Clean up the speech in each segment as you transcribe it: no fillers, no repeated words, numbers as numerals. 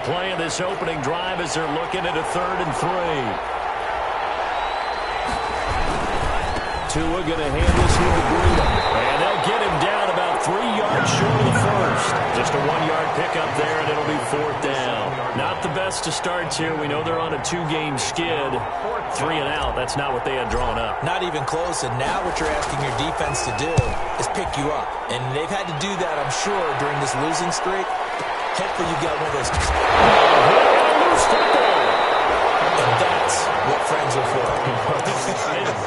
Big play in this opening drive as they're looking at a 3rd and 3. Tua going to hand this one to Breida. And they'll get him down about 3 yards short of the first. Just a 1-yard pickup there, and it'll be 4th down. Not the best to start here. We know they're on a 2-game skid. 3 and out, that's not what they had drawn up. Not even close, and now what you're asking your defense to do is pick you up. And they've had to do that, I'm sure, during this losing streak. Hopefully you get one of those. And that's what friends are for.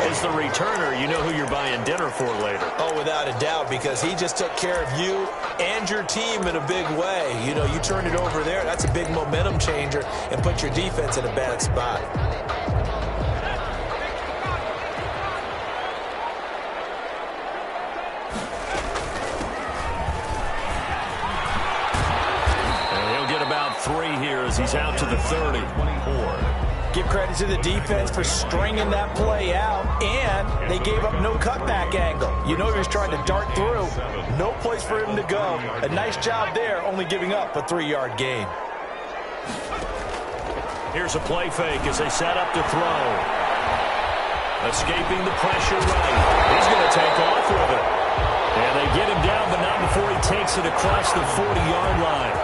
As the returner, you know who you're buying dinner for later. Oh, without a doubt, because he just took care of you and your team in a big way. You know, you turned it over there. That's a big momentum changer and put your defense in a bad spot. And he'll get about 3 here as he's out to the 30. 24. Give credit to the defense for stringing that play out, and they gave up no cutback angle. You know he was trying to dart through. No place for him to go. A nice job there, only giving up a 3-yard gain. Here's a play fake as they set up to throw. Escaping the pressure right. He's going to take off with it. And they get him down, but not before he takes it across the 40-yard line.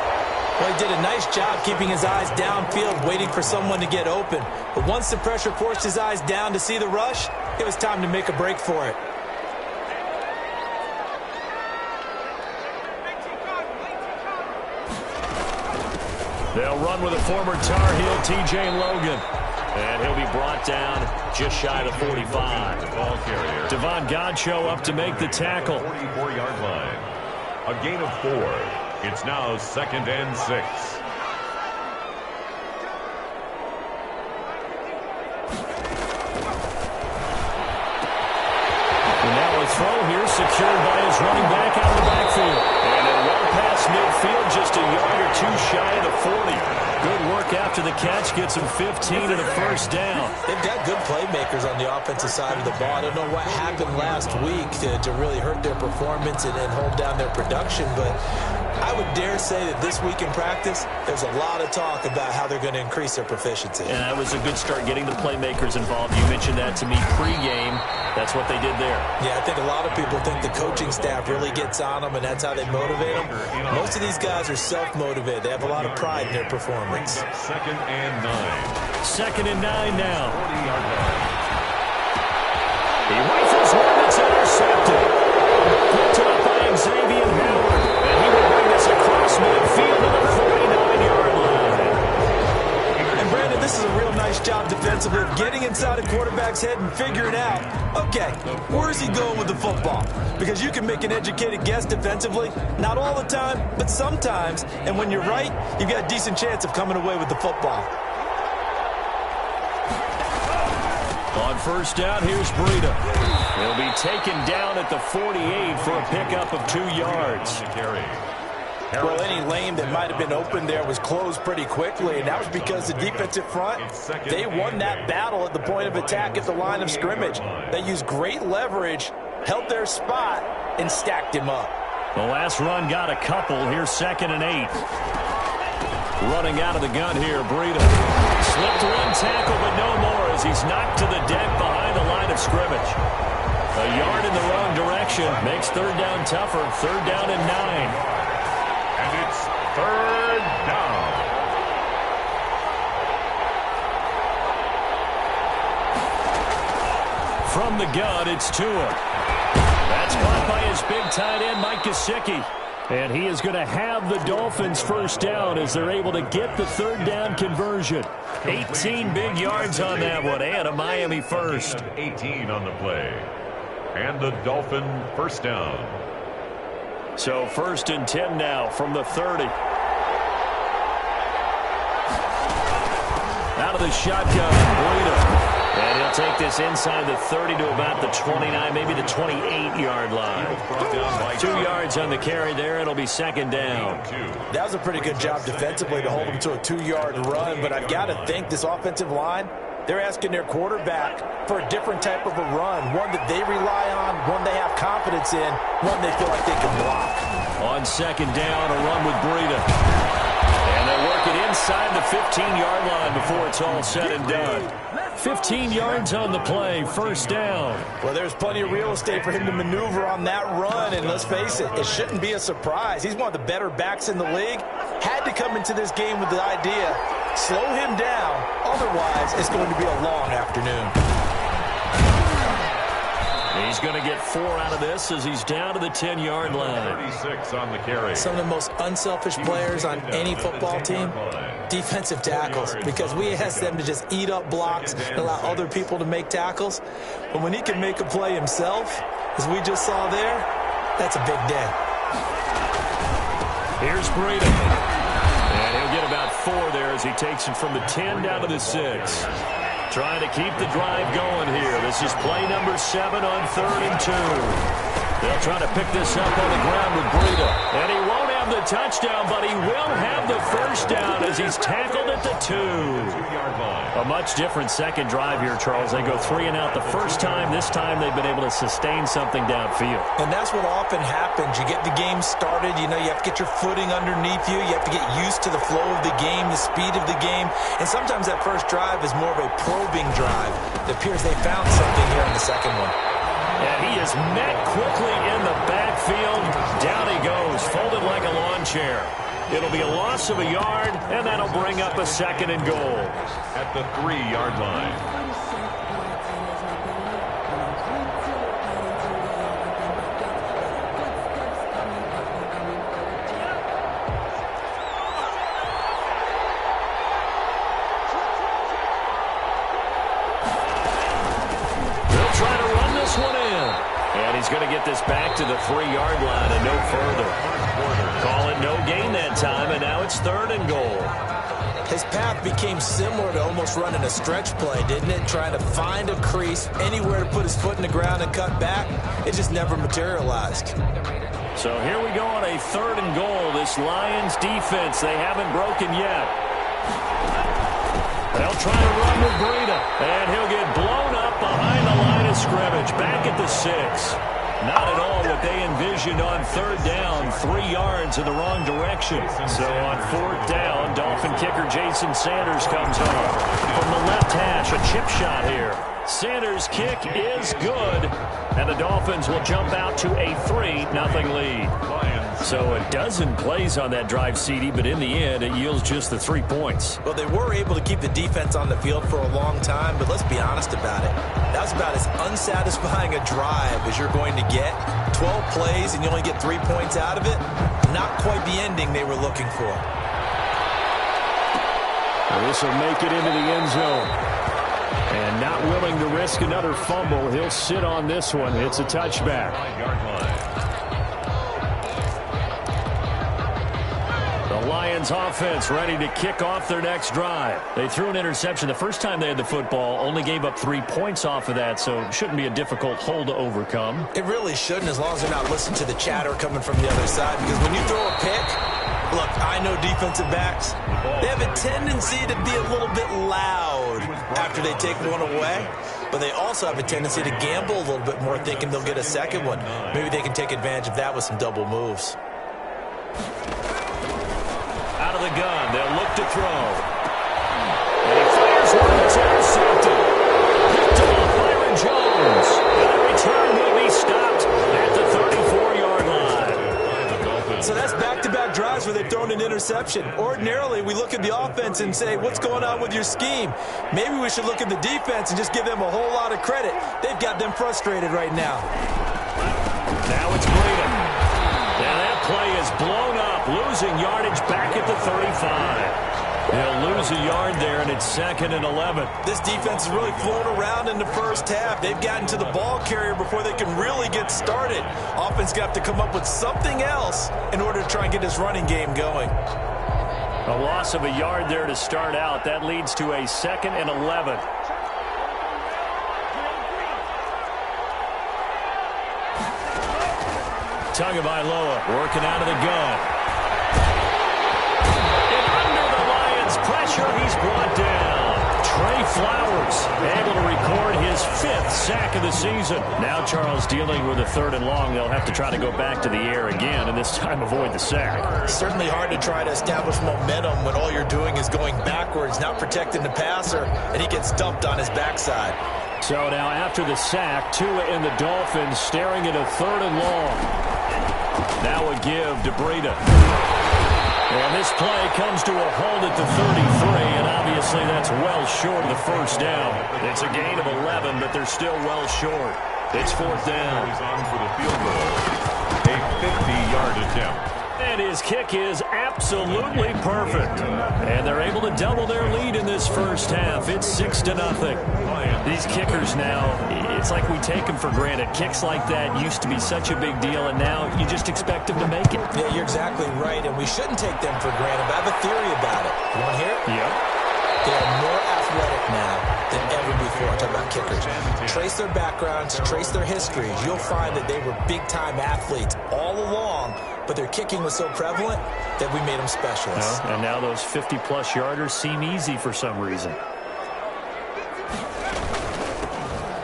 Well, he did a nice job keeping his eyes downfield, waiting for someone to get open. But once the pressure forced his eyes down to see the rush, it was time to make a break for it. They'll run with a former Tar Heel, T.J. Logan. And he'll be brought down just shy of 45. Ball carrier. Devon Godchaux up to make the tackle. 44-yard line. A gain of 4. It's now 2nd and 6. And now a throw here secured by his running back out of the backfield. And a run past midfield, just a yard or 2 shy of the 40. Good work after the catch, gets him 15 and a 1st down. They've got good playmakers on the offensive side of the ball. I don't know what happened last week to really hurt their performance and hold down their production, but I would dare say that this week in practice, there's a lot of talk about how they're going to increase their proficiency. And that was a good start getting the playmakers involved. You mentioned that to me pregame. That's what they did there. Yeah, I think a lot of people think the coaching staff really gets on them, and that's how they motivate them. Most of these guys are self-motivated. They have a lot of pride in their performance. 2nd and 9. 2nd and 9 now. 40-yard line. He rifles one, it's intercepted. Picked up by Xavier Howard. And he will bring this across midfield to the 49-yard line. And Brandon, this is a real nice job defensively of getting inside a quarterback's head and figuring out, okay, where's he going with the football? Because you can make an educated guess defensively, not all the time, but sometimes. And when you're right, you've got a decent chance of coming away with the football. On 1st down, here's Breida. He'll be taken down at the 48 for a pickup of 2 yards. Well, any lane that might have been open there was closed pretty quickly, and that was because the defensive front, they won that battle at the point of attack at the line of scrimmage. They used great leverage, held their spot, and stacked him up. The last run got a couple. Here's 2nd and 8. Running out of the gun here, Breida. Slipped one tackle, but no more as he's knocked to the deck behind the line of scrimmage. A yard in the wrong direction makes 3rd down tougher. 3rd down and 9. And it's 3rd down. From the gun, it's Tua. That's caught by his big tight end, Mike Gesicki. And he is going to have the Dolphins 1st down as they're able to get the 3rd down conversion. 18 big yards on that one, and a Miami 1st. 18 on the play. And the Dolphin 1st down. So 1st and 10 now from the 30. Out of the shotgun, Breida. And he'll take this inside the 30 to about the 29, maybe the 28-yard line. 2 yards on the carry there. It'll be 2nd down. That was a pretty good job defensively to hold him to a 2-yard run, but I've got to think this offensive line, they're asking their quarterback for a different type of a run, one that they rely on, one they have confidence in, one they feel like they can block. On 2nd down, a run with Breida. And they work mark it inside the 15-yard line before it's all said and done. 15 yards on the play, first down. Well, there's plenty of real estate for him to maneuver on that run, and let's face it, it shouldn't be a surprise. He's one of the better backs in the league. Had to come into this game with the idea, slow him down, otherwise it's going to be a long afternoon. He's going to get 4 out of this as he's down to the 10-yard line. 36 on the carry. Some of the most unselfish players on any football team, defensive tackles, because we ask them to just eat up blocks and allow other people to make tackles. But when he can make a play himself, as we just saw there, that's a big day. Here's Breida. And he'll get about 4 there as he takes it from the 10 down to the 6. Trying to keep the drive going here. This is play number 7 on 3rd and 2. They'll try to pick this up on the ground with Breida. And he won't have the touchdown, but he will have the first down as he's tackled at the 2. A much different second drive here, Charles. They go 3 and out the first time. This time they've been able to sustain something downfield. And that's what often happens. You get the game started. You know, you have to get your footing underneath you. You have to get used to the flow of the game, the speed of the game. And sometimes that first drive is more of a probing drive. It appears they found something here in the second one. And he is met quickly in the backfield. Down he goes, folded like a lawn chair. It'll be a loss of a yard, and that'll bring up a 2nd and goal. At the 3-yard line. They'll try to run this one in. And he's going to get this back to the 3-yard line and no further. Call it no gain that time, and now it's 3rd and goal. His path became similar to almost running a stretch play, didn't it? Trying to find a crease, anywhere to put his foot in the ground and cut back. It just never materialized. So here we go on a 3rd and goal. This Lions defense, they haven't broken yet. They'll try to run with Breida, and he'll get blown up behind the line of scrimmage. Back at the 6. Not at all what they envisioned on 3rd down. 3 yards in the wrong direction. So on 4th down, Dolphin kicker Jason Sanders comes home. From the left hash, a chip shot here. Sanders' kick is good, and the Dolphins will jump out to a 3-0 lead. So a dozen plays on that drive, CD, but in the end, it yields just the 3 points. Well, they were able to keep the defense on the field for a long time, but let's be honest about it. That was about as unsatisfying a drive as you're going to get. 12 plays and you only get 3 points out of it. Not quite the ending they were looking for. Well, this will make it into the end zone. And not willing to risk another fumble, he'll sit on this one. It's a touchback. The Lions offense ready to kick off their next drive. They threw an interception the first time they had the football, only gave up 3 points off of that, so it shouldn't be a difficult hole to overcome. It really shouldn't, as long as they're not listening to the chatter coming from the other side, because when you throw a pick, look, I know defensive backs, they have a tendency to be a little bit loud after they take one away, but they also have a tendency to gamble a little bit more, thinking they'll get a second one. Maybe they can take advantage of that with some double moves. Out of the gun, they'll look to throw. And he fires one that's intercepted. Picked off Byron Jones. And the return will be stopped at the 34-yard line. So that's back-to-back drives where they've thrown an interception. Ordinarily, we look at the offense and say, what's going on with your scheme? Maybe we should look at the defense and just give them a whole lot of credit. They've got them frustrated right now. Now it's Breida. Now that play is blown up, losing yardage back at the 35. They'll lose a yard there, and it's 2nd and 11. This defense is really flown around in the first half. They've gotten to the ball carrier before they can really get started. Offense got to come up with something else in order to try and get this running game going. A loss of a yard there to start out. That leads to a 2nd and 11. Tagovailoa working out of the gun. And under the Lions' pressure, he's brought down. Trey Flowers able to record his 5th sack of the season. Now Charles dealing with a 3rd and long. They'll have to try to go back to the air again, and this time avoid the sack. Certainly hard to try to establish momentum when all you're doing is going backwards, not protecting the passer, and he gets dumped on his backside. So now after the sack, Tua and the Dolphins staring at a 3rd and long. Now a give to Breida. And this play comes to a hold at the 33, and obviously that's well short of the first down. It's a gain of 11, but they're still well short. It's 4th down. He's on for the field goal. A 50-yard attempt. And his kick is absolutely perfect. And they're able to double their lead in this first half. It's 6-0. These kickers now, it's like we take them for granted. Kicks like that used to be such a big deal, and now you just expect them to make it. Yeah, you're exactly right, and we shouldn't take them for granted. But I have a theory about it. You want to hear it? Yep. They are more athletic now than ever before. I'm talking about kickers. Trace their backgrounds, trace their histories. You'll find that they were big-time athletes all along, but their kicking was so prevalent that we made them specialists. And now those 50-plus yarders seem easy for some reason.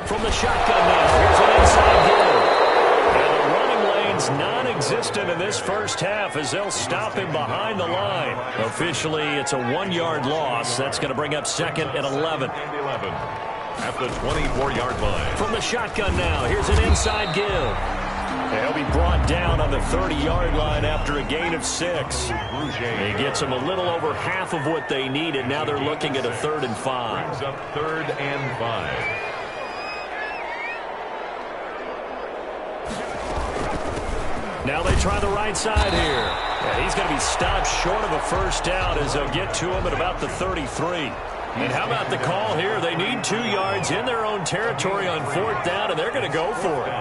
From the shotgun now, here's an inside give. And the running lane's non-existent in this first half as they'll stop him behind the line. Officially, it's a 1-yard loss. That's going to bring up 2nd and 11. At the 24-yard line. From the shotgun now, here's an inside give. He'll be brought down on the 30-yard line after a gain of 6. He gets them a little over half of what they needed. Now they're looking at a 3rd and 5. Brings up 3rd and 5. Now they try the right side here. Yeah, he's going to be stopped short of a first down as they'll get to him at about the 33. And how about the call here? They need 2 yards in their own territory on 4th down, and they're going to go for it.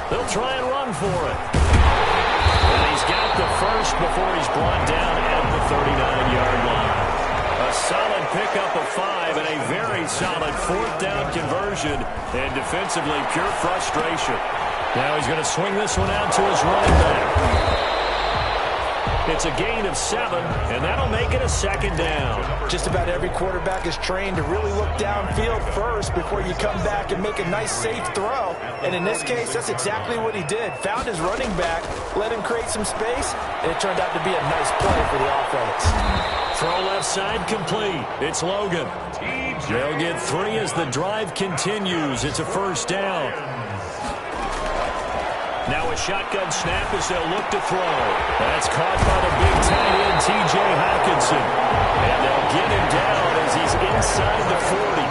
They'll try and run for it. And he's got the first before he's brought down at the 39-yard line. A solid pickup of 5 and a very solid 4th down conversion. And defensively, pure frustration. Now he's going to swing this one out to his running back. It's a gain of 7, and that'll make it a 2nd down. Just about every quarterback is trained to really look downfield first before you come back and make a nice, safe throw. And in this case, that's exactly what he did. Found his running back, let him create some space, and it turned out to be a nice play for the offense. Throw left side complete. It's Logan. They'll get 3 as the drive continues. It's a first down. Now a shotgun snap as they'll look to throw. That's caught by the big tight end, T.J. Hockenson. And they'll get him down as he's inside the 40.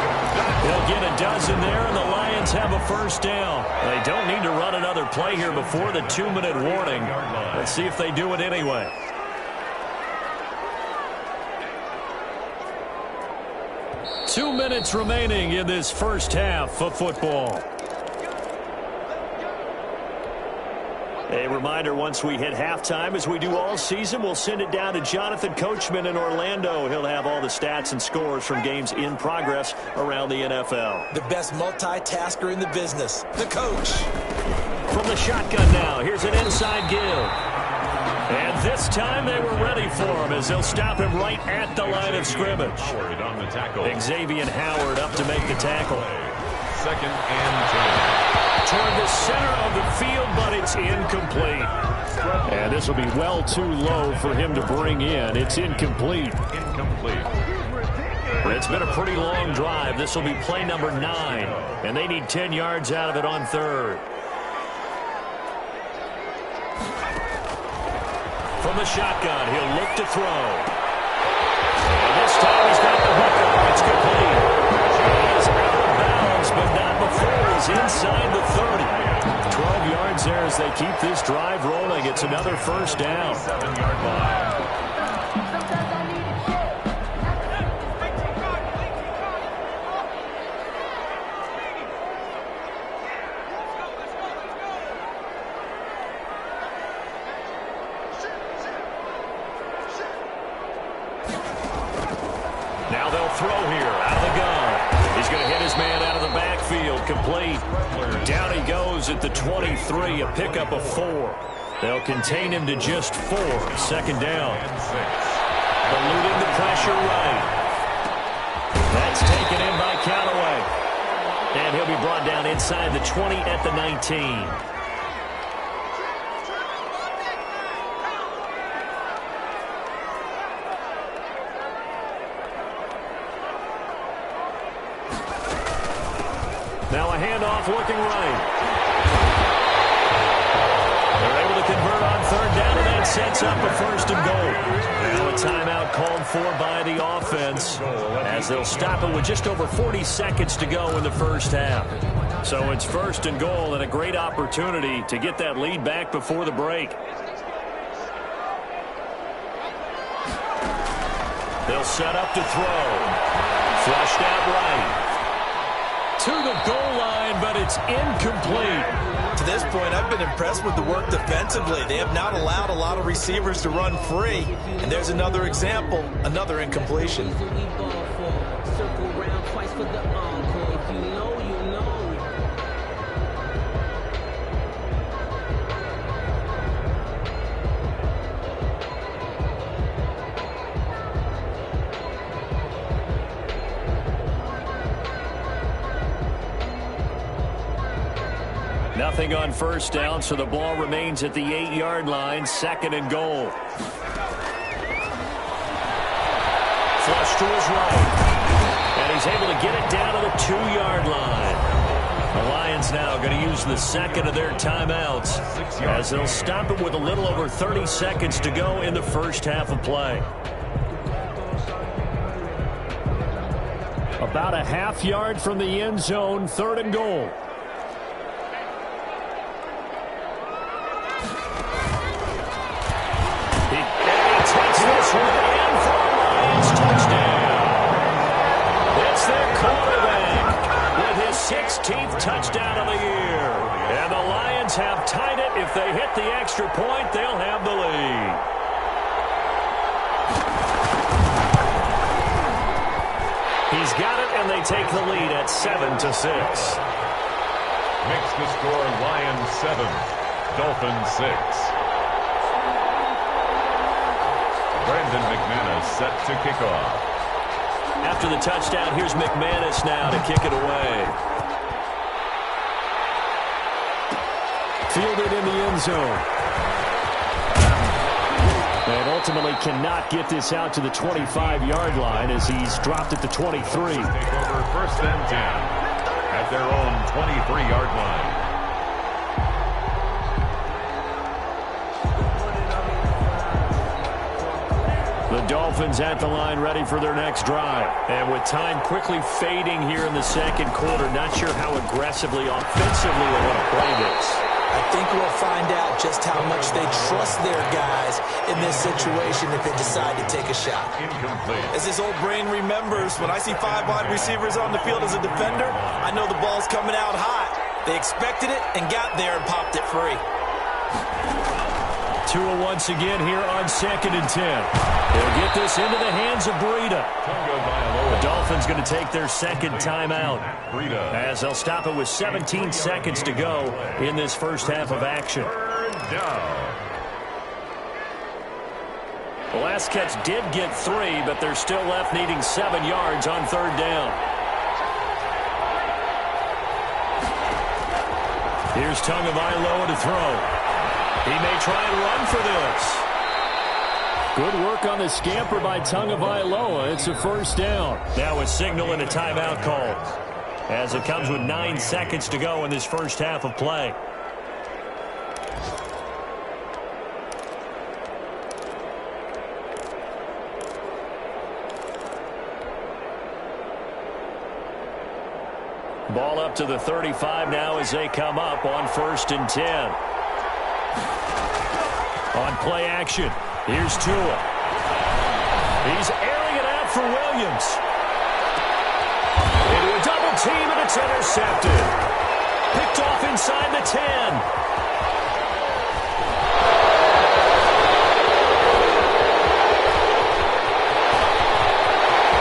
They'll get a dozen there, and the Lions have a first down. They don't need to run another play here before the 2-minute warning. Let's see if they do it anyway. Two minutes remaining in this first half of football. A reminder, once we hit halftime, as we do all season, we'll send it down to Jonathan Coachman in Orlando. He'll have all the stats and scores from games in progress around the NFL. The best multitasker in the business, the coach. From the shotgun now, here's an inside give. And this time they were ready for him as they'll stop him right at the line of scrimmage. Howard on the tackle. Xavier Howard up to make the tackle. 2nd and 10. Toward the center of the field, but it's incomplete. And this will be well too low for him to bring in. It's incomplete. It's been a pretty long drive. This will be play number 9. And they need 10 yards out of it on 3rd. From the shotgun, he'll look to throw. And this time he's got the hook up. It's complete. He's out of bounds, but not before he's inside the 30. 12 yards there as they keep this drive rolling. It's another first down. 7-yard line. Now they'll throw here out of the gun. He's going to hit his man out of the backfield. Complete. Down he goes at the 23, a pickup of 4. They'll contain him to just 4. Second down. Eluding the pressure right. That's taken in by Callaway. And he'll be brought down inside the 20 at the 19. Now a handoff working right. They're able to convert on third down, and that sets up a first and goal. Now a timeout called for by the offense as they'll stop it with just over 40 seconds to go in the first half. So it's first and goal and a great opportunity to get that lead back before the break. They'll set up to throw. Flushed out right. To the goal line, but it's incomplete. To this point, I've been impressed with the work defensively. They have not allowed a lot of receivers to run free. And there's another example, another incompletion. Nothing on first down, so the ball remains at the 8-yard line, second and goal. Flush to his right. And he's able to get it down to the 2-yard line. The Lions now going to use the second of their timeouts as they'll stop it with a little over 30 seconds to go in the first half of play. About a half yard from the end zone, third and goal. This one in for a Lions touchdown. It's their quarterback with his 16th touchdown of the year. And the Lions have tied it. If they hit the extra point, they'll have the lead. He's got it, and they take the lead at 7-6. Makes the score Lions 7, Dolphins 6. Brandon McManus set to kick off. After the touchdown, here's McManus now to kick it away. Fielded in the end zone. And ultimately cannot get this out to the 25-yard line as he's dropped at the 23. Take over first and 10 at their own 23-yard line. The Dolphins at the line ready for their next drive. And with time quickly fading here in the second quarter, not sure how aggressively, offensively they want to play this. I think we'll find out just how much they trust their guys in this situation if they decide to take a shot. Incomplete. As his old brain remembers, when I see 5 wide receivers on the field as a defender, I know the ball's coming out hot. They expected it and got there and popped it free. Tua once again here on 2nd and 10. They'll get this into the hands of Breida. The Dolphins going to take their second timeout as they'll stop it with 17 seconds to go in this first half of action. The last catch did get 3, but they're still left needing 7 yards on third down. Here's Tagovailoa to throw. He may try and run for this. Good work on the scamper by Tagovailoa. It's a first down. Now a signal and a timeout call as it comes with 9 seconds to go in this first half of play. Ball up to the 35 now as they come up on 1st and 10. On play action, here's Tua. He's airing it out for Williams. Into a double team, and it's intercepted. Picked off inside the 10.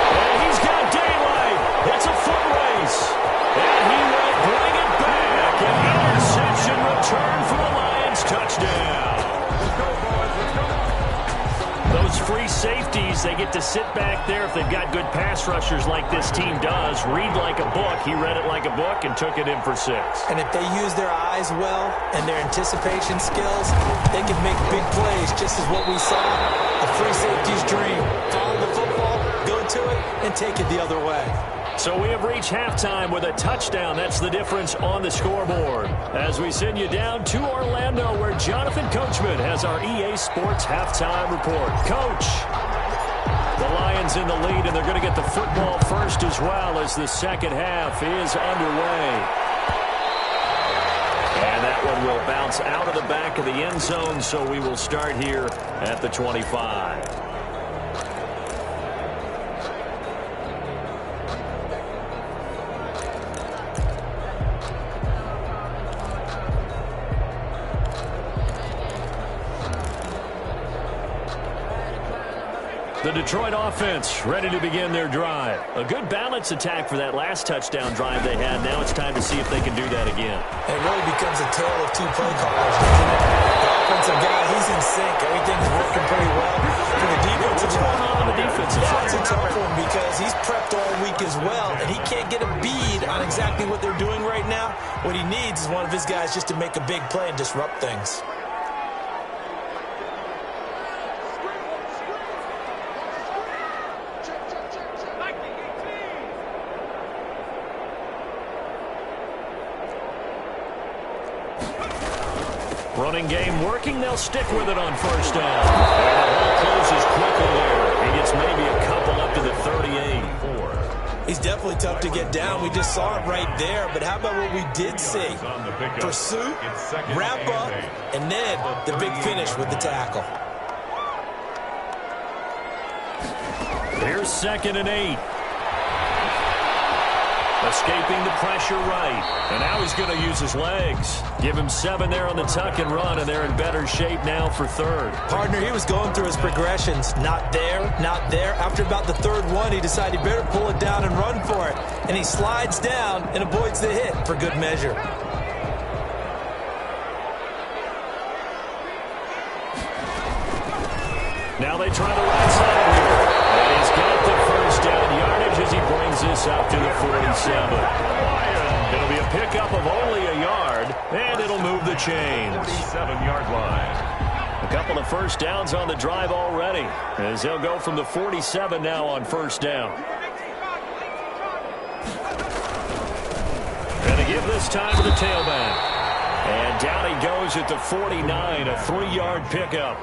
And he's got daylight. It's a foot race. And he will bring it back. An interception return for the Lions touchdown. sit back there if they've got good pass rushers like this team does, read like a book. He read it like a book and took it in for 6. And if they use their eyes well and their anticipation skills, they can make big plays, just as what we saw. A free safety's dream. Follow the football, go to it, and take it the other way. So we have reached halftime with a touchdown. That's the difference on the scoreboard. As we send you down to Orlando, where Jonathan Coachman has our EA Sports halftime report. Coach, the Lions in the lead, and they're going to get the football first as well as the second half is underway. And that one will bounce out of the back of the end zone, so we will start here at the 25. The Detroit offense ready to begin their drive. A good balanced attack for that last touchdown drive they had. Now it's time to see if they can do that again. It really becomes a tale of two play callers, doesn't it? The offensive guy, he's in sync. Everything's working pretty well. For the defensive side, on the defensive side, it's a tough one because he's prepped all week as well, and he can't get a bead on exactly what they're doing right now. What he needs is one of his guys just to make a big play and disrupt things. Running game working. They'll stick with it on first down. And the hole closes quickly there. He gets maybe a couple up to the 38. He's definitely tough to get down. We just saw it right there. But how about what we did see? Pursuit, wrap up, and then the big finish with the tackle. Here's 2nd and 8. Escaping the pressure right. And now he's going to use his legs. Give him 7 there on the tuck and run, and they're in better shape now for 3rd. Partner, he was going through his progressions. Not there, not there. After about the 3rd one, he decided he better pull it down and run for it. And he slides down and avoids the hit for good measure. Now they try the right side here. And he's got the first down yardage as he brings this up to the 47. It'll be a pickup of only a yard, and it'll move the chains. 47-yard line. A couple of first downs on the drive already, as they'll go from the 47 now on first down. And to give this time to the tailback. And down he goes at the 49, a 3-yard pickup.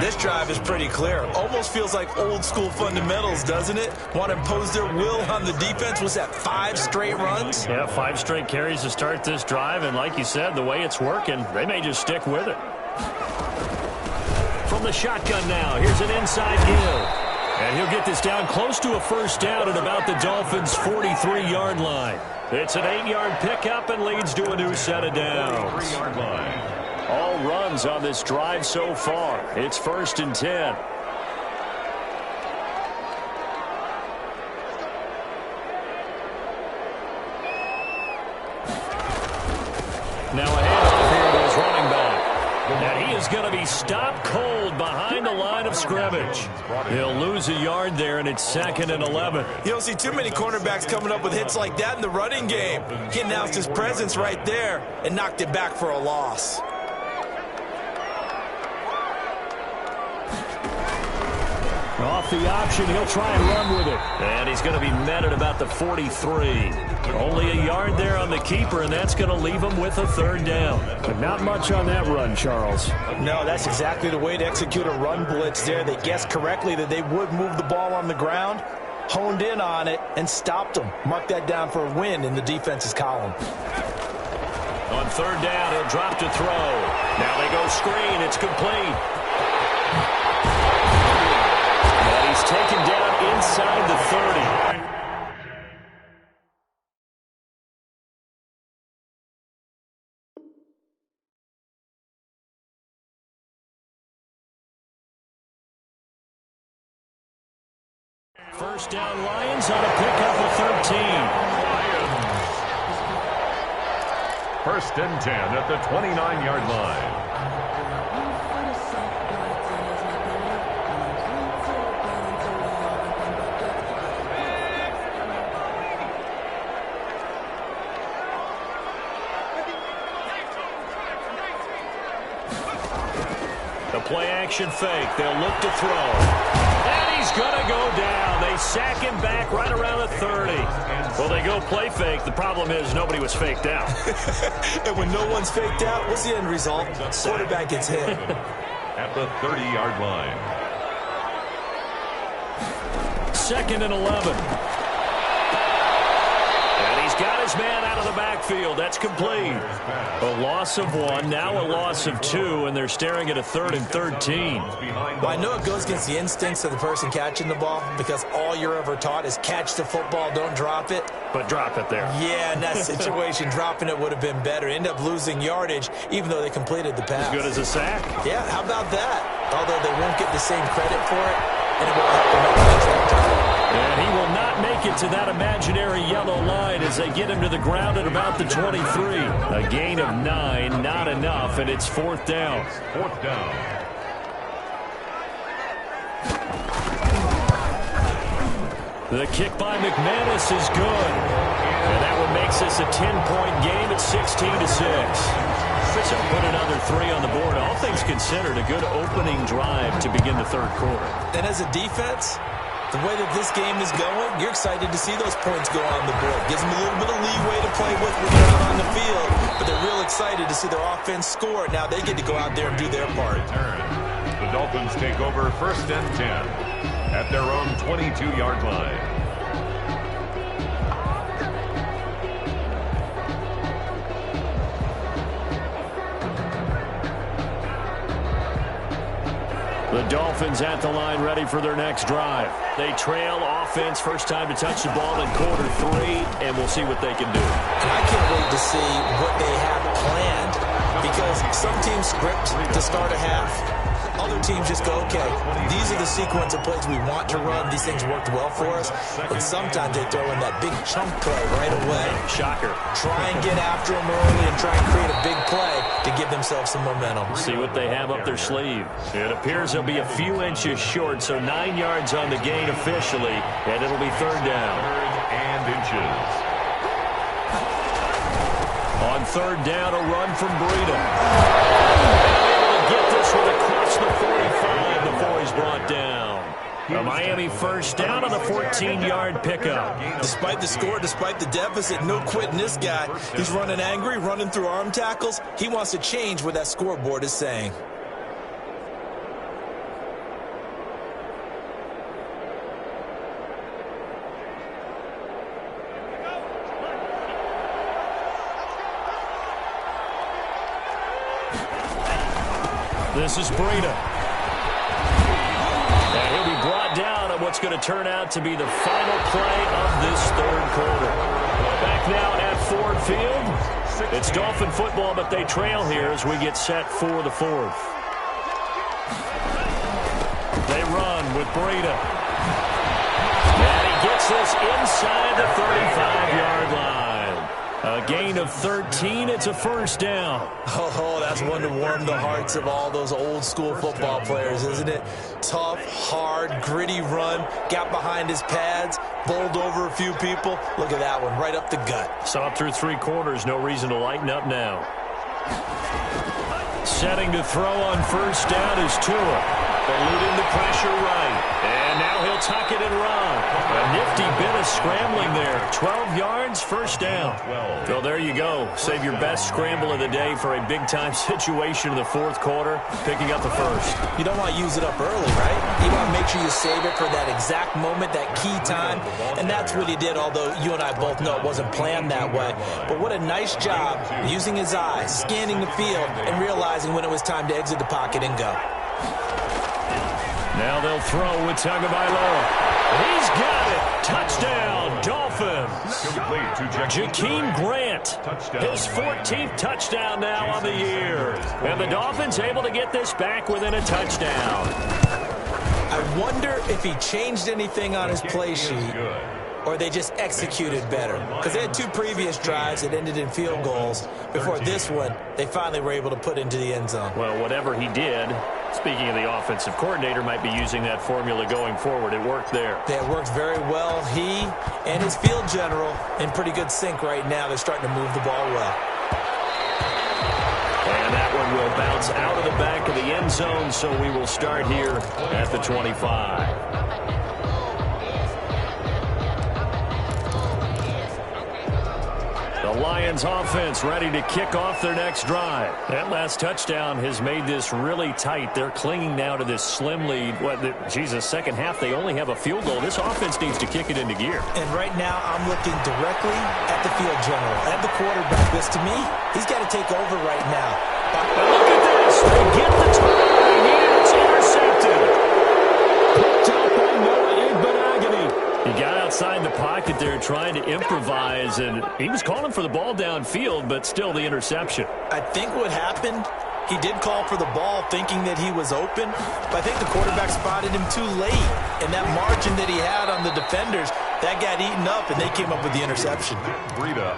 This drive is pretty clear. Almost feels like old school fundamentals, doesn't it? Want to impose their will on the defense. Was that 5 straight runs? Yeah, 5 straight carries to start this drive. And like you said, the way it's working, they may just stick with it. From the shotgun now, here's an inside give. And he'll get this down close to a first down at about the Dolphins' 43-yard line. It's an 8-yard pickup and leads to a new set of downs. 3-yard line. All runs on this drive so far. It's 1st and 10. Now a handoff here to his running back. And he is going to be stopped cold behind the line of scrimmage. He'll lose a yard there, and it's 2nd and 11. You don't see too many cornerbacks coming up with hits like that in the running game. He announced his presence right there and knocked it back for a loss. Off the option, he'll try and run with it. And he's going to be met at about the 43. Only a yard there on the keeper, and that's going to leave him with a 3rd down. But not much on that run, Charles. No, that's exactly the way to execute a run blitz there. They guessed correctly that they would move the ball on the ground, honed in on it, and stopped them. Mark that down for a win in the defense's column. On 3rd down, he'll drop to throw. Now they go screen. It's complete. He's taken down inside the 30. First down, Lions on a pickup of 13. 1st and 10 at the 29-yard line. play action fake. They'll look to throw. And he's going to go down. They sack him back right around the 30. Well, they go play fake. The problem is nobody was faked out. And when no one's faked out, what's the end result? Quarterback gets hit. At the 30-yard line. 2nd and 11. And he's got his man out of the backfield. That's complete. A loss of 1, now a loss of 2, and they're staring at a 3rd and 13. Well, I know it goes against the instincts of the person catching the ball because all you're ever taught is catch the football, don't drop it. But drop it there. Yeah, in that situation, dropping it would have been better. End up losing yardage, even though they completed the pass. As good as a sack. Yeah, how about that? Although they won't get the same credit for it, and it won't help them make contract time. And he will not make it to that imaginary yellow line as they get him to the ground at about the 23. A gain of 9, not enough, and it's 4th down. 4th down. The kick by McManus is good. And that one makes this a 10-point game at 16-6. So put another 3 on the board. All things considered, a good opening drive to begin the 3rd quarter. And as a defense, the way that this game is going, you're excited to see those points go on the board. Gives them a little bit of leeway to play with when they're out on the field. But they're real excited to see their offense score. Now they get to go out there and do their part. The Dolphins take over 1st and 10 at their own 22-yard line. The Dolphins at the line ready for their next drive. They trail offense, first time to touch the ball in quarter 3, and we'll see what they can do. And I can't wait to see what they have planned because some teams script to start a half. Other teams just go, okay, these are the sequence of plays we want to run. These things worked well for us. And sometimes they throw in that big chunk play right away. Shocker. Try and get after them early and try and create a big play to give themselves some momentum. See what they have up their sleeve. It appears they'll be a few inches short, so 9 yards on the gain officially, and it'll be 3rd down. 3rd and inches. On 3rd down, a run from Breida. Get this one across the 45 before he's brought down. A Miami first down on a 14-yard pickup. Despite the score, despite the deficit, no quitting this guy. He's running angry, running through arm tackles. He wants to change what that scoreboard is saying. This is Breida. And he'll be brought down on what's going to turn out to be the final play of this 3rd quarter. Back now at Ford Field. It's Dolphin football, but they trail here as we get set for the 4th. They run with Breida. And he gets this inside the 35-yard line. A gain of 13. It's a first down. Oh, that's one to warm the hearts of all those old school football players, isn't it? Tough, hard, gritty run. Got behind his pads. Bowled over a few people. Look at that one, right up the gut. Saw it through 3 quarters. No reason to lighten up now. Setting to throw on first down is Tua. Eluding the pressure right. And now he'll tuck it and run. A nifty bit of scrambling there. 12 yards, first down. So there you go. Save your best scramble of the day for a big-time situation in the 4th quarter, picking up the first. You don't want to use it up early, right? You want to make sure you save it for that exact moment, that key time. And that's what he did, although you and I both know it wasn't planned that way. But what a nice job using his eyes, scanning the field, and realizing when it was time to exit the pocket and go. Now they'll throw with Tagovailoa. He's got it. Touchdown, Dolphins. Jakeem Grant, his 14th touchdown now on the year. And the Dolphins able to get this back within a touchdown. I wonder if he changed anything on his play sheet or they just executed better. Because they had 2 previous drives that ended in field goals. Before this one, they finally were able to put into the end zone. Well, whatever he did, speaking of the offensive coordinator, might be using that formula going forward. It worked there. It worked very well. He and his field general in pretty good sync right now. They're starting to move the ball well. And that one will bounce out of the back of the end zone, so we will start here at the 25. The Lions offense ready to kick off their next drive. That last touchdown has made this really tight. They're clinging now to this slim lead. Second half, they only have a field goal. This offense needs to kick it into gear. And right now, I'm looking directly at the field general, at the quarterback. Because to me, he's got to take over right now. But look at this. They get the turnover. It's intercepted. Picked up by Noah Igbenogany. He got outside the pocket there trying to improvise, and he was calling for the ball downfield, but still the interception. I think what happened, he did call for the ball thinking that he was open, but I think the quarterback spotted him too late, and that margin that he had on the defenders, that got eaten up, and they came up with the interception.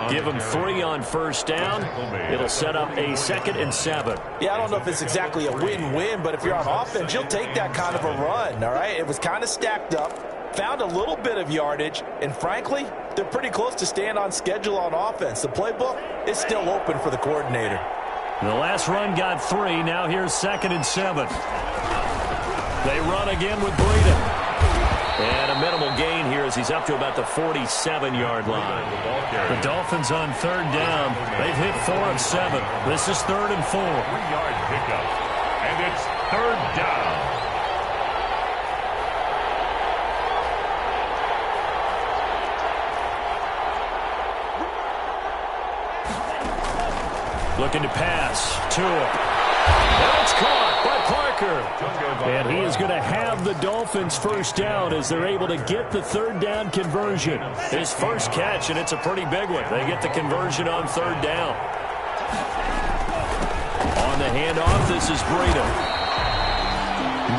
Give him 3 on first down. It'll set up a 2nd and 7. Yeah, I don't know if it's exactly a win-win, but if you're on offense, you'll take that kind of a run, all right? It was kind of stacked up. Found a little bit of yardage, and frankly, they're pretty close to staying on schedule on offense. The playbook is still open for the coordinator. The last run got 3. Now here's 2nd and 7. They run again with Breida. And a minimal gain here as he's up to about the 47-yard line. The Dolphins on 3rd down. They've hit 4 of 7. This is 3rd and 4. 3-yard pickup. And it's 3rd down. Looking to pass to him. And it's caught by Parker. And he is going to have the Dolphins first down as they're able to get the 3rd down conversion. His first catch, and it's a pretty big one. They get the conversion on 3rd down. On the handoff, this is Breida.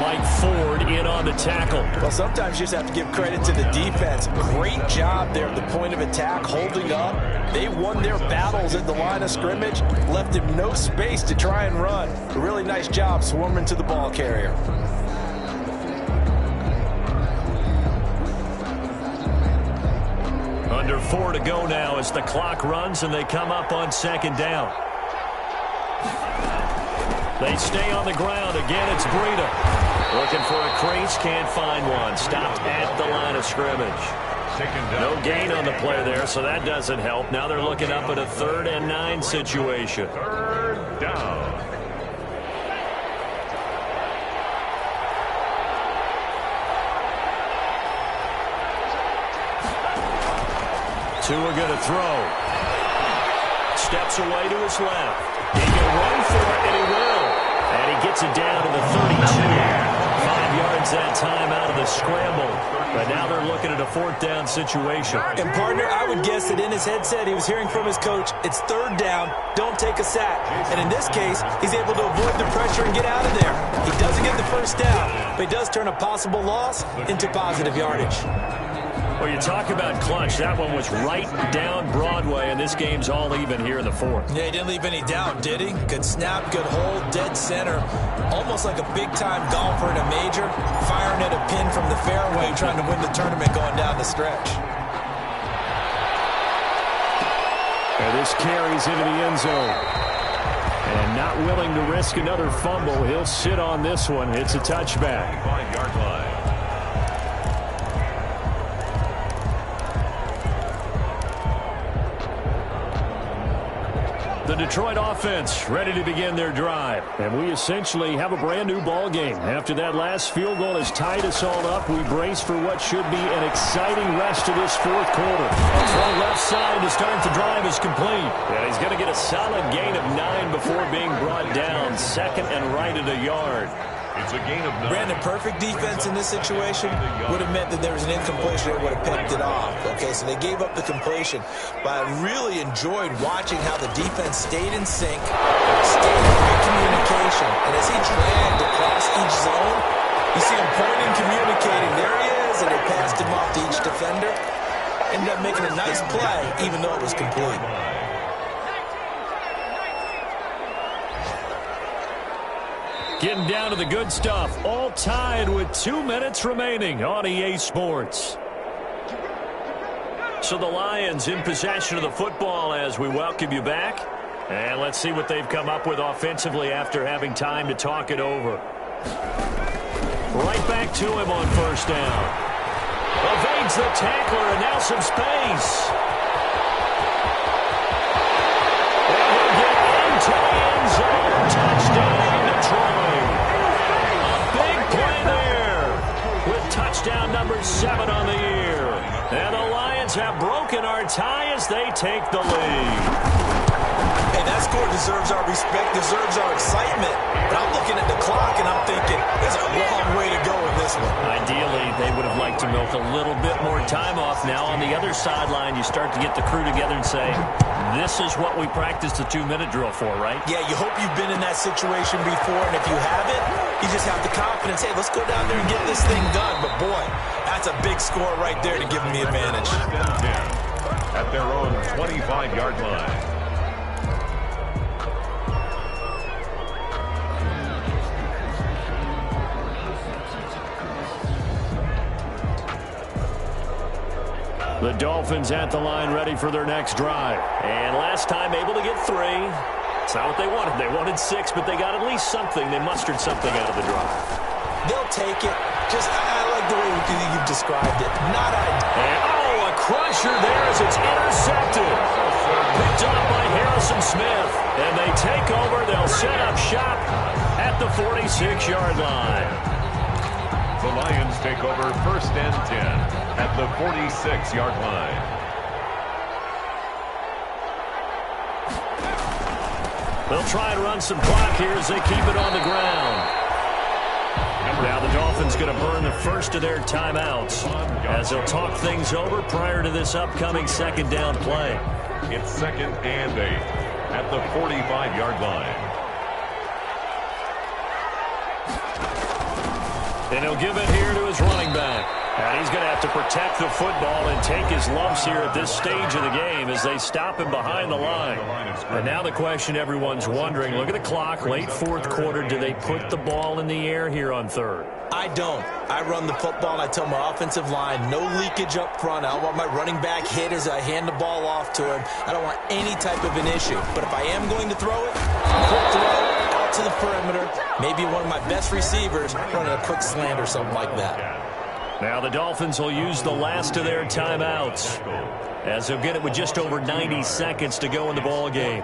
Mike Ford in on the tackle. Well, sometimes you just have to give credit to the defense. Great job there at the point of attack, holding up. They won their battles at the line of scrimmage, left him no space to try and run. A really nice job swarming to the ball carrier. Under 4 to go now as the clock runs and they come up on 2nd down. They stay on the ground. Again, it's Breida. Looking for a crease, can't find one. Stopped at the line of scrimmage. No gain on the play there, so that doesn't help. Now they're looking up at a 3rd and 9 situation. 3rd down. Tua going to throw. Steps away to his left. He can run for it, and he will. And he gets it down to the 32. 5 yards that time out of the scramble. But now they're looking at a 4th down situation. And, partner, I would guess that in his headset he was hearing from his coach, it's 3rd down, don't take a sack. And in this case, he's able to avoid the pressure and get out of there. He doesn't get the first down, but he does turn a possible loss into positive yardage. Well, you talk about clutch. That one was right down Broadway, and this game's all even here in the 4th. Yeah, he didn't leave any doubt, did he? Good snap, good hold, dead center. Almost like a big-time golfer in a major, firing at a pin from the fairway, trying to win the tournament going down the stretch. And this carries into the end zone. And not willing to risk another fumble, he'll sit on this one. It's a touchback. 5-yard line. The Detroit offense ready to begin their drive. And we essentially have a brand new ball game. After that last field goal has tied us all up, we brace for what should be an exciting rest of this 4th quarter. Throw left side to start the drive is complete. And he's going to get a solid gain of 9 before being brought down. 2nd and right at a yard. It's a gain of 9. Brandon, perfect defense in this situation would have meant that there was an incompletion. They would have picked it off. Okay, so they gave up the completion. But I really enjoyed watching how the defense stayed in sync, stayed in great communication. And as he dragged across each zone, you see him pointing, communicating. There he is, and they passed him off to each defender. Ended up making a nice play, even though it was complete. Getting down to the good stuff. All tied with 2 minutes remaining on EA Sports. So the Lions in possession of the football as we welcome you back. And let's see what they've come up with offensively after having time to talk it over. Right back to him on first down. Evades the tackler, and now some space. And he'll get into the end zone. Touchdown, Detroit. Big play there with touchdown number 7 on the year. And the Lions have broken our tie as they take the lead. Hey, that score deserves our respect, deserves our excitement. But I'm looking at the clock, and I'm thinking, there's a long way to go in this one. Ideally, they would have liked to milk a little bit more time off. Now, on the other sideline, you start to get the crew together and say, this is what we practiced the 2-minute drill for, right? Yeah, you hope you've been in that situation before, and if you haven't, you just have the confidence, hey, let's go down there and get this thing done. But, boy, that's a big score right there to give them the advantage. At their own 25-yard line. The Dolphins at the line ready for their next drive. And last time able to get 3. It's not what they wanted. They wanted 6, but they got at least something. They mustered something out of the drive. They'll take it. Just, I like the way you've described it. Not ideal. And, a crusher there as it's intercepted. Picked up by Harrison Smith. And they take over. They'll set up shop at the 46-yard line. The Lions take over first and 10 at the 46-yard line. They'll try and run some clock here as they keep it on the ground. Now the Dolphins going to burn the first of their timeouts as they'll talk things over prior to this upcoming second down play. It's second and 8 at the 45-yard line. And he'll give it here to his running back. And he's going to have to protect the football and take his lumps here at this stage of the game as they stop him behind the line. And now the question everyone's wondering, look at the clock, late fourth quarter, do they put the ball in the air here on third? I don't. I run the football, and I tell my offensive line, no leakage up front. I don't want my running back hit as I hand the ball off to him. I don't want any type of an issue. But if I am going to throw it, quick throw, out to the perimeter, maybe one of my best receivers running a quick slant or something like that. Now the Dolphins will use the last of their timeouts as they'll get it with just over 90 seconds to go in the ball game.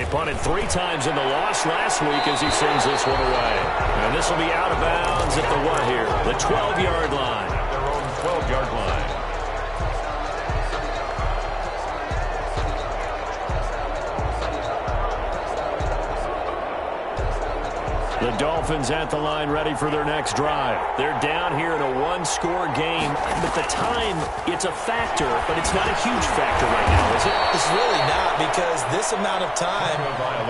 Punted 3 times in the loss last week as he sends this one away. And this will be out of bounds at the what here? The 12-yard line. At their own 12-yard line. The Dolphins at the line ready for their next drive. They're down here in a 1-score game. But the time, it's a factor, but it's not a huge factor right now, is it? It's really not, because this amount of time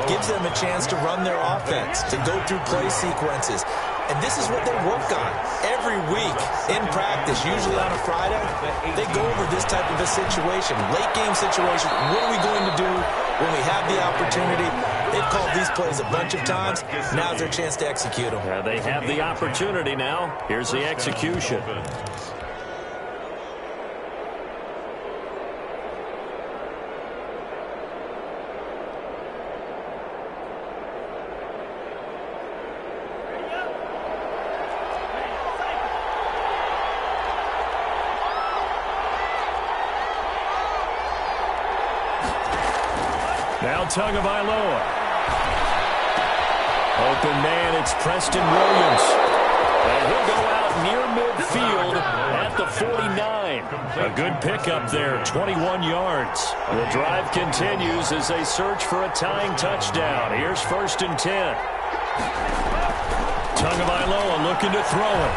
gives them a chance to run their offense, to go through play sequences. And this is what they work on every week in practice, usually on a Friday. They go over this type of a situation, late game situation. What are we going to do when we have the opportunity? They've called these plays a bunch of times. Now's their chance to execute them. Yeah, they have the opportunity now. Here's the execution. Now Tagovailoa. Open man, it's Preston Williams. And he'll go out near midfield at the 49. A good pickup there, 21 yards. The drive continues as they search for a tying touchdown. Here's first and 10. Tagovailoa looking to throw it.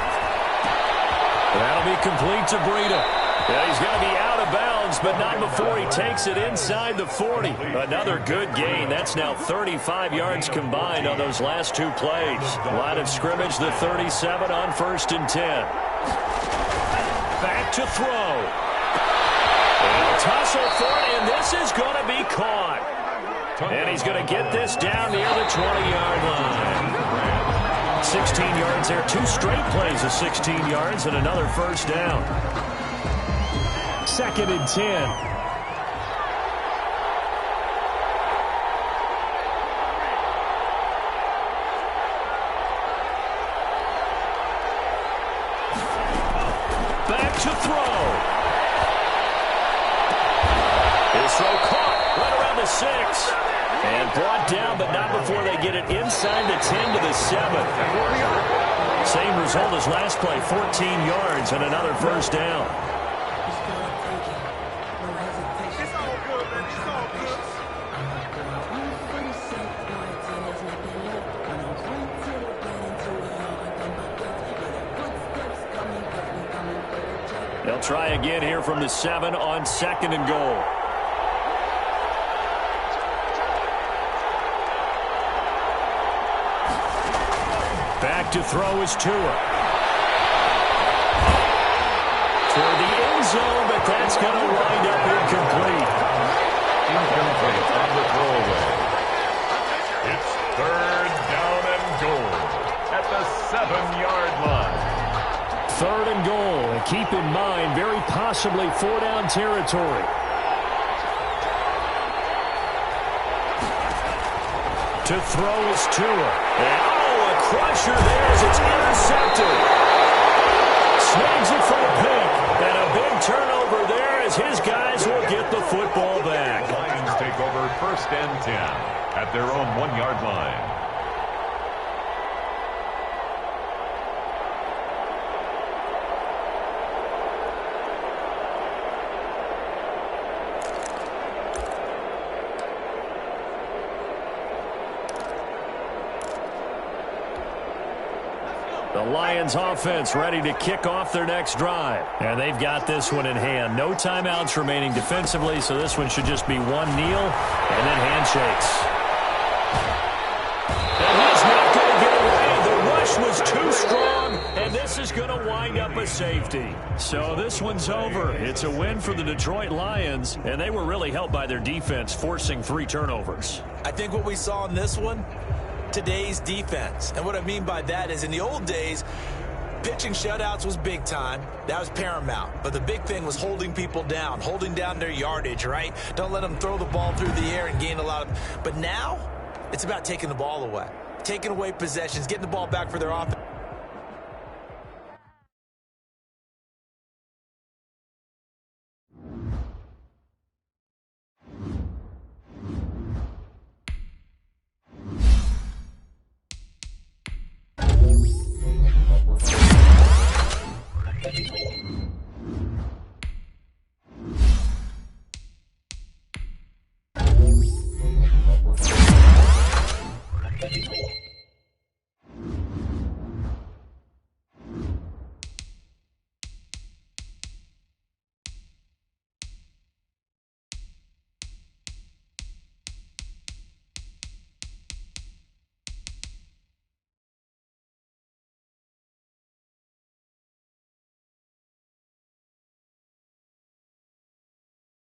That'll be complete to Breida. Yeah, he's going to be out of bounds, but not before he takes it inside the 40. Another good gain. That's now 35 yards combined on those last two plays. Line of scrimmage, the 37 on 1st and 10. Back to throw. And a tussle for it, and this is going to be caught. And he's going to get this down near the 20-yard line. 16 yards there. 2 straight plays of 16 yards and another first down. 2nd and 10. To throw. His throw caught right around the 6. And brought down, but not before they get it inside the 10 to the 7. Same result as last play, 14 yards and another first down. They'll try again here from the 7 on 2nd and goal. Back to throw is Tua. Toward the end zone, but that's going to wind up incomplete. Incomplete on the throwaway. It's 3rd down and goal at the 7-yard line. 3rd and goal, and keep in mind, very possibly 4-down territory. To throw is Tua. And, a crusher there as it's intercepted. Snags it for a pick, and a big turnover there as his guys will get the football back. Lions take over 1st and 10 at their own 1-yard line. The Lions offense ready to kick off their next drive. And they've got this one in hand. No timeouts remaining defensively, so this one should just be one kneel and then handshakes. And he's not going to get away. The rush was too strong, and this is going to wind up a safety. So this one's over. It's a win for the Detroit Lions, and they were really helped by their defense, forcing 3 turnovers. I think what we saw in this one, today's defense. And what I mean by that is in the old days, pitching shutouts was big time. That was paramount. But the big thing was holding people down, holding down their yardage, right? Don't let them throw the ball through the air and gain a lot of... But now, it's about taking the ball away, taking away possessions, getting the ball back for their offense.